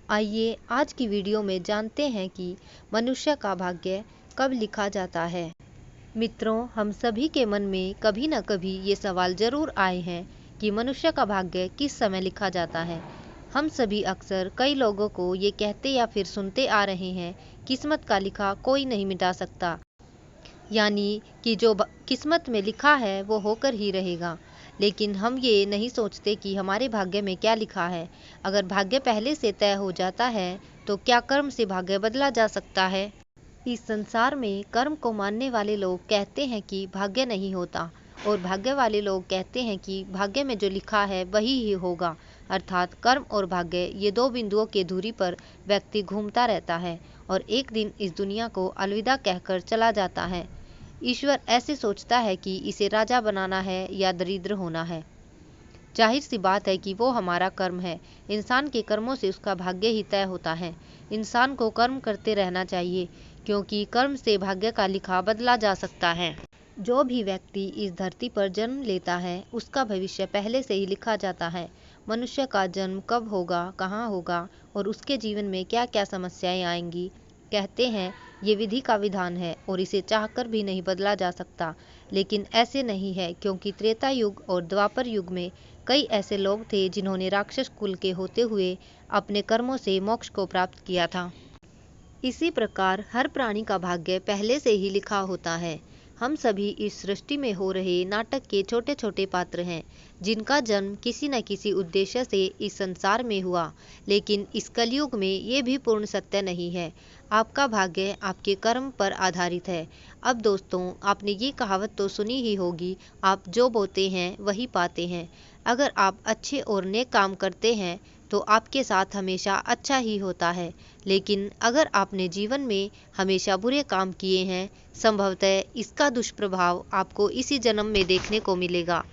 आइए आज की वीडियो में जानते हैं कि मनुष्य का भाग्य कब लिखा जाता है। मित्रों, हम सभी के मन में कभी न कभी ये सवाल जरूर आए हैं कि मनुष्य का भाग्य किस समय लिखा जाता है। हम सभी अक्सर कई लोगों को ये कहते या फिर सुनते आ रहे हैं, किस्मत का लिखा कोई नहीं मिटा सकता, यानी कि जो किस्मत में लिखा है वो होकर ही रहेगा। लेकिन हम ये नहीं सोचते कि हमारे भाग्य में क्या लिखा है। अगर भाग्य पहले से तय हो जाता है तो क्या कर्म से भाग्य बदला जा सकता है? इस संसार में कर्म को मानने वाले लोग कहते हैं कि भाग्य नहीं होता, और भाग्य वाले लोग कहते हैं कि भाग्य में जो लिखा है वही ही होगा। अर्थात कर्म और भाग्य, ये दो बिंदुओं के दूरी पर व्यक्ति घूमता रहता है और एक दिन इस दुनिया को अलविदा कहकर चला जाता है। ईश्वर ऐसे सोचता है कि इसे राजा बनाना है या दरिद्र होना है। जाहिर सी बात है कि वो हमारा कर्म है। इंसान के कर्मों से उसका भाग्य ही तय होता है। इंसान को कर्म करते रहना चाहिए, क्योंकि कर्म से भाग्य का लिखा बदला जा सकता है। जो भी व्यक्ति इस धरती पर जन्म लेता है उसका भविष्य पहले से ही लिखा जाता है। मनुष्य का जन्म कब होगा, कहाँ होगा और उसके जीवन में क्या क्या समस्याएं आएंगी, कहते हैं ये विधि का विधान है और इसे चाहकर भी नहीं बदला जा सकता। लेकिन ऐसे नहीं है, क्योंकि त्रेता युग और द्वापर युग में कई ऐसे लोग थे जिन्होंने राक्षस कुल के होते हुए अपने कर्मों से मोक्ष को प्राप्त किया था। इसी प्रकार हर प्राणी का भाग्य पहले से ही लिखा होता है। हम सभी इस सृष्टि में हो रहे नाटक के छोटे छोटे पात्र हैं, जिनका जन्म किसी न किसी उद्देश्य से इस संसार में हुआ। लेकिन इस कलयुग में ये भी पूर्ण सत्य नहीं है। आपका भाग्य आपके कर्म पर आधारित है। अब दोस्तों, आपने ये कहावत तो सुनी ही होगी, आप जो बोते हैं वही पाते हैं। अगर आप अच्छे और नेक काम करते हैं तो आपके साथ हमेशा अच्छा ही होता है। लेकिन अगर आपने जीवन में हमेशा बुरे काम किए हैं, संभवतः इसका दुष्प्रभाव आपको इसी जन्म में देखने को मिलेगा।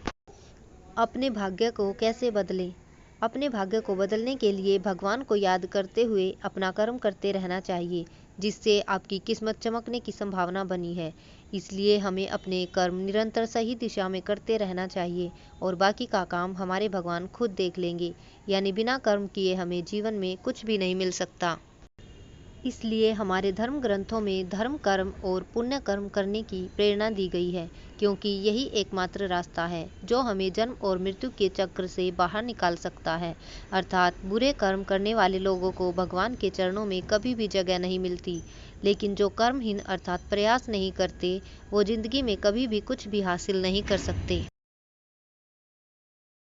अपने भाग्य को कैसे बदलें? अपने भाग्य को बदलने के लिए भगवान को याद करते हुए अपना कर्म करते रहना चाहिए, जिससे आपकी किस्मत चमकने की संभावना बनी है। इसलिए हमें अपने कर्म निरंतर सही दिशा में करते रहना चाहिए और बाकी का काम हमारे भगवान खुद देख लेंगे। यानी बिना कर्म किए हमें जीवन में कुछ भी नहीं मिल सकता। इसलिए हमारे धर्म ग्रंथों में धर्म कर्म और पुण्य कर्म करने की प्रेरणा दी गई है, क्योंकि यही एकमात्र रास्ता है जो हमें जन्म और मृत्यु के चक्र से बाहर निकाल सकता है। अर्थात बुरे कर्म करने वाले लोगों को भगवान के चरणों में कभी भी जगह नहीं मिलती। लेकिन जो कर्महीन अर्थात प्रयास नहीं करते, वो जिंदगी में कभी भी कुछ भी हासिल नहीं कर सकते।